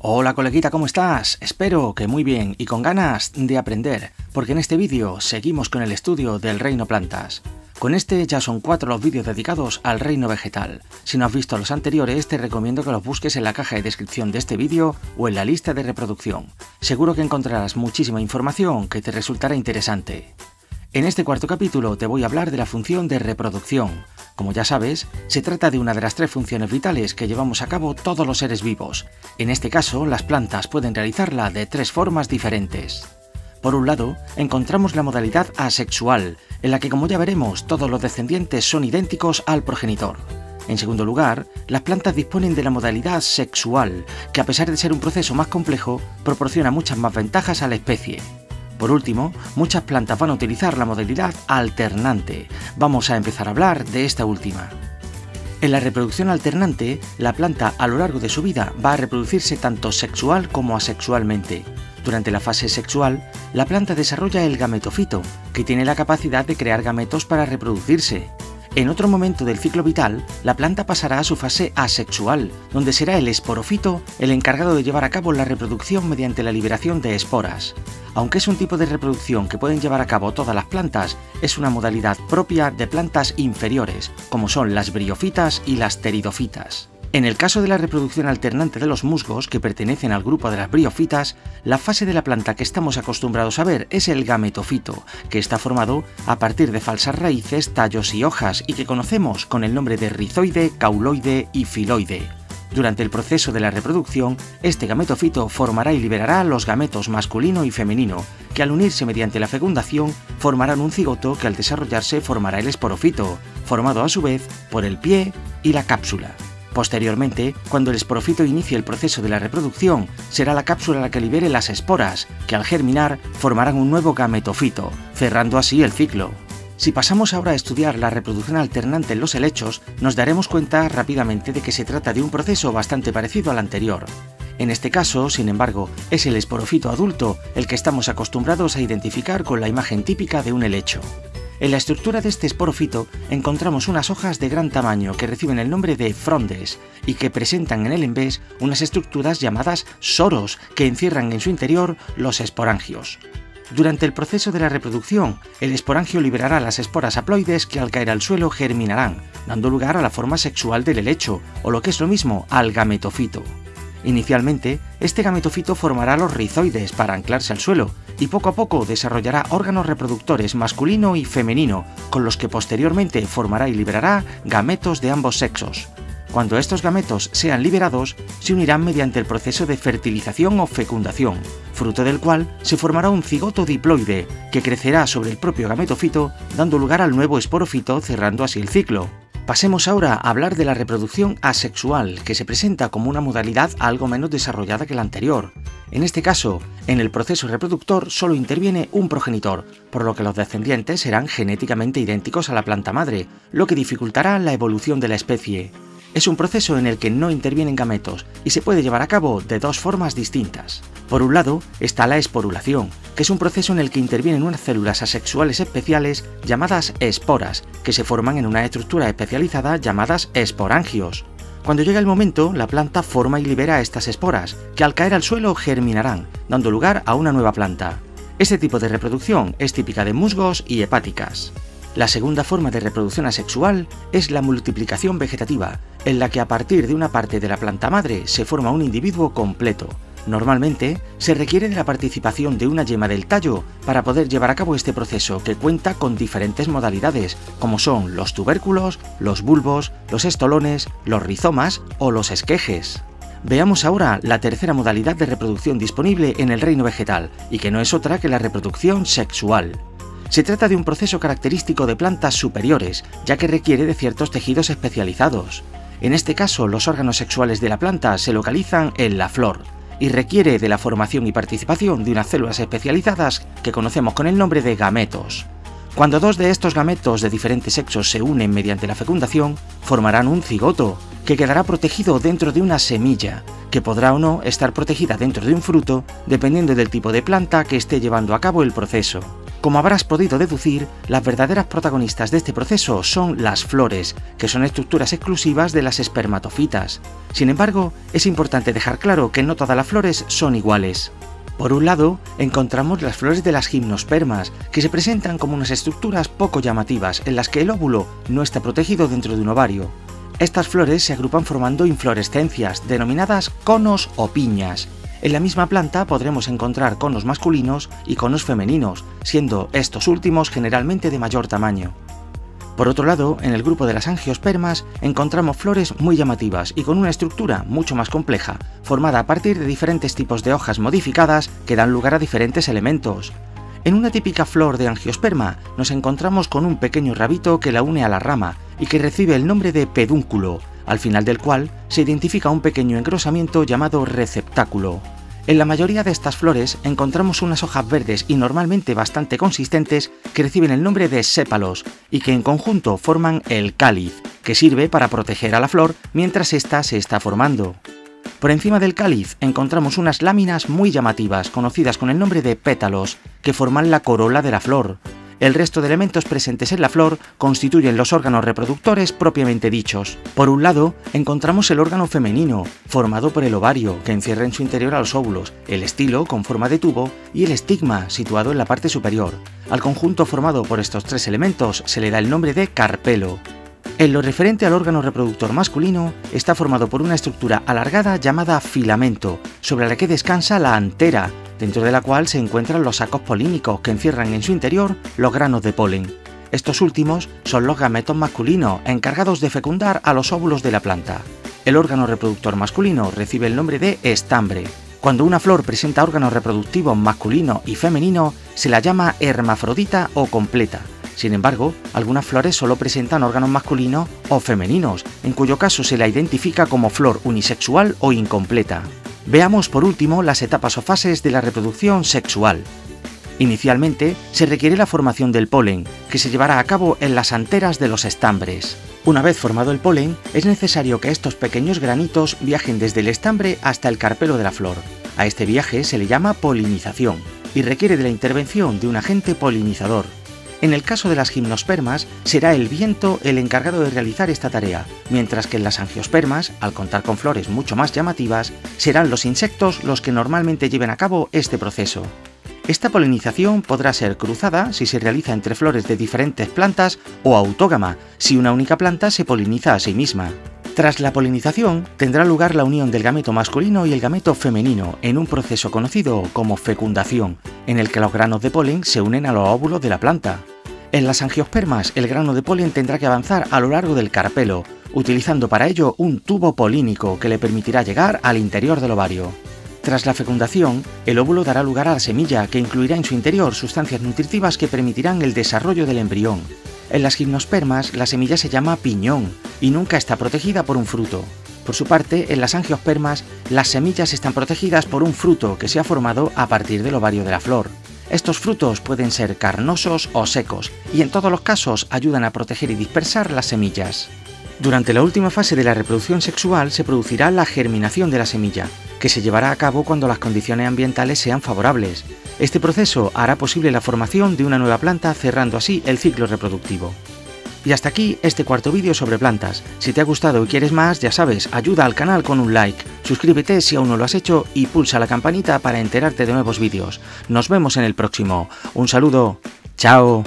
Hola coleguita, ¿cómo estás? Espero que muy bien y con ganas de aprender, porque en este vídeo seguimos con el estudio del reino plantas. Con este ya son 4 los vídeos dedicados al reino vegetal. Si no has visto los anteriores, te recomiendo que los busques en la caja de descripción de este vídeo o en la lista de reproducción. Seguro que encontrarás muchísima información que te resultará interesante. En este cuarto capítulo te voy a hablar de la función de reproducción. Como ya sabes, se trata de una de las 3 funciones vitales que llevamos a cabo todos los seres vivos. En este caso, las plantas pueden realizarla de 3 formas diferentes. Por un lado, encontramos la modalidad asexual, en la que, como ya veremos, todos los descendientes son idénticos al progenitor. En segundo lugar, las plantas disponen de la modalidad sexual, que a pesar de ser un proceso más complejo, proporciona muchas más ventajas a la especie. Por último, muchas plantas van a utilizar la modalidad alternante. Vamos a empezar a hablar de esta última. En la reproducción alternante, la planta a lo largo de su vida va a reproducirse tanto sexual como asexualmente. Durante la fase sexual, la planta desarrolla el gametofito, que tiene la capacidad de crear gametos para reproducirse. En otro momento del ciclo vital, la planta pasará a su fase asexual, donde será el esporofito el encargado de llevar a cabo la reproducción mediante la liberación de esporas. Aunque es un tipo de reproducción que pueden llevar a cabo todas las plantas, es una modalidad propia de plantas inferiores, como son las briofitas y las pteridofitas. En el caso de la reproducción alternante de los musgos, que pertenecen al grupo de las briofitas, la fase de la planta que estamos acostumbrados a ver es el gametofito, que está formado a partir de falsas raíces, tallos y hojas, y que conocemos con el nombre de rizoide, cauloide y filoide. Durante el proceso de la reproducción, este gametofito formará y liberará los gametos masculino y femenino, que al unirse mediante la fecundación formarán un cigoto que al desarrollarse formará el esporofito, formado a su vez por el pie y la cápsula. Posteriormente, cuando el esporofito inicie el proceso de la reproducción, será la cápsula la que libere las esporas, que al germinar formarán un nuevo gametofito, cerrando así el ciclo. Si pasamos ahora a estudiar la reproducción alternante en los helechos, nos daremos cuenta rápidamente de que se trata de un proceso bastante parecido al anterior. En este caso, sin embargo, es el esporofito adulto el que estamos acostumbrados a identificar con la imagen típica de un helecho. En la estructura de este esporofito encontramos unas hojas de gran tamaño que reciben el nombre de frondes y que presentan en el envés unas estructuras llamadas soros que encierran en su interior los esporangios. Durante el proceso de la reproducción, el esporangio liberará las esporas haploides que al caer al suelo germinarán, dando lugar a la forma sexual del helecho, o lo que es lo mismo, al gametofito. Inicialmente, este gametofito formará los rizoides para anclarse al suelo y poco a poco desarrollará órganos reproductores masculino y femenino, con los que posteriormente formará y liberará gametos de ambos sexos. Cuando estos gametos sean liberados, se unirán mediante el proceso de fertilización o fecundación, fruto del cual se formará un cigoto diploide que crecerá sobre el propio gametofito, dando lugar al nuevo esporofito, cerrando así el ciclo. Pasemos ahora a hablar de la reproducción asexual, que se presenta como una modalidad algo menos desarrollada que la anterior. En este caso, en el proceso reproductor solo interviene un progenitor, por lo que los descendientes serán genéticamente idénticos a la planta madre, lo que dificultará la evolución de la especie. Es un proceso en el que no intervienen gametos y se puede llevar a cabo de 2 formas distintas. Por un lado está la esporulación, que es un proceso en el que intervienen unas células asexuales especiales llamadas esporas, que se forman en una estructura especializada llamadas esporangios. Cuando llega el momento, la planta forma y libera estas esporas, que al caer al suelo germinarán, dando lugar a una nueva planta. Este tipo de reproducción es típica de musgos y hepáticas. La segunda forma de reproducción asexual es la multiplicación vegetativa, en la que a partir de una parte de la planta madre se forma un individuo completo. Normalmente, se requiere de la participación de una yema del tallo para poder llevar a cabo este proceso, que cuenta con diferentes modalidades, como son los tubérculos, los bulbos, los estolones, los rizomas o los esquejes. Veamos ahora la tercera modalidad de reproducción disponible en el reino vegetal, y que no es otra que la reproducción sexual. Se trata de un proceso característico de plantas superiores, ya que requiere de ciertos tejidos especializados. En este caso, los órganos sexuales de la planta se localizan en la flor, y requiere de la formación y participación de unas células especializadas que conocemos con el nombre de gametos. Cuando 2 de estos gametos de diferentes sexos se unen mediante la fecundación, formarán un cigoto, que quedará protegido dentro de una semilla, que podrá o no estar protegida dentro de un fruto, dependiendo del tipo de planta que esté llevando a cabo el proceso. Como habrás podido deducir, las verdaderas protagonistas de este proceso son las flores, que son estructuras exclusivas de las espermatofitas. Sin embargo, es importante dejar claro que no todas las flores son iguales. Por un lado, encontramos las flores de las gimnospermas, que se presentan como unas estructuras poco llamativas en las que el óvulo no está protegido dentro de un ovario. Estas flores se agrupan formando inflorescencias, denominadas conos o piñas. En la misma planta podremos encontrar conos masculinos y conos femeninos, siendo estos últimos generalmente de mayor tamaño. Por otro lado, en el grupo de las angiospermas encontramos flores muy llamativas y con una estructura mucho más compleja, formada a partir de diferentes tipos de hojas modificadas que dan lugar a diferentes elementos. En una típica flor de angiosperma nos encontramos con un pequeño rabito que la une a la rama y que recibe el nombre de pedúnculo, al final del cual se identifica un pequeño engrosamiento llamado receptáculo. En la mayoría de estas flores encontramos unas hojas verdes y normalmente bastante consistentes que reciben el nombre de sépalos y que en conjunto forman el cáliz, que sirve para proteger a la flor mientras ésta se está formando. Por encima del cáliz encontramos unas láminas muy llamativas conocidas con el nombre de pétalos, que forman la corola de la flor. El resto de elementos presentes en la flor constituyen los órganos reproductores propiamente dichos. Por un lado, encontramos el órgano femenino, formado por el ovario, que encierra en su interior a los óvulos, el estilo, con forma de tubo, y el estigma, situado en la parte superior. Al conjunto formado por estos tres elementos se le da el nombre de carpelo. En lo referente al órgano reproductor masculino, está formado por una estructura alargada llamada filamento, sobre la que descansa la antera, dentro de la cual se encuentran los sacos polínicos que encierran en su interior los granos de polen. Estos últimos son los gametos masculinos, encargados de fecundar a los óvulos de la planta. El órgano reproductor masculino recibe el nombre de estambre. Cuando una flor presenta órganos reproductivos masculino y femenino, se la llama hermafrodita o completa. Sin embargo, algunas flores solo presentan órganos masculinos o femeninos, en cuyo caso se la identifica como flor unisexual o incompleta. Veamos por último las etapas o fases de la reproducción sexual. Inicialmente, se requiere la formación del polen, que se llevará a cabo en las anteras de los estambres. Una vez formado el polen, es necesario que estos pequeños granitos viajen desde el estambre hasta el carpelo de la flor. A este viaje se le llama polinización y requiere de la intervención de un agente polinizador. En el caso de las gimnospermas, será el viento el encargado de realizar esta tarea, mientras que en las angiospermas, al contar con flores mucho más llamativas, serán los insectos los que normalmente lleven a cabo este proceso. Esta polinización podrá ser cruzada si se realiza entre flores de diferentes plantas o autógama, si una única planta se poliniza a sí misma. Tras la polinización, tendrá lugar la unión del gameto masculino y el gameto femenino en un proceso conocido como fecundación, en el que los granos de polen se unen a los óvulos de la planta. En las angiospermas, el grano de polen tendrá que avanzar a lo largo del carpelo, utilizando para ello un tubo polínico que le permitirá llegar al interior del ovario. Tras la fecundación, el óvulo dará lugar a la semilla, que incluirá en su interior sustancias nutritivas que permitirán el desarrollo del embrión. En las gimnospermas, la semilla se llama piñón y nunca está protegida por un fruto. Por su parte, en las angiospermas, las semillas están protegidas por un fruto que se ha formado a partir del ovario de la flor. Estos frutos pueden ser carnosos o secos y en todos los casos ayudan a proteger y dispersar las semillas. Durante la última fase de la reproducción sexual se producirá la germinación de la semilla, que se llevará a cabo cuando las condiciones ambientales sean favorables. Este proceso hará posible la formación de una nueva planta, cerrando así el ciclo reproductivo. Y hasta aquí este cuarto vídeo sobre plantas. Si te ha gustado y quieres más, ya sabes, ayuda al canal con un like, suscríbete si aún no lo has hecho y pulsa la campanita para enterarte de nuevos vídeos. Nos vemos en el próximo. Un saludo. ¡Chao!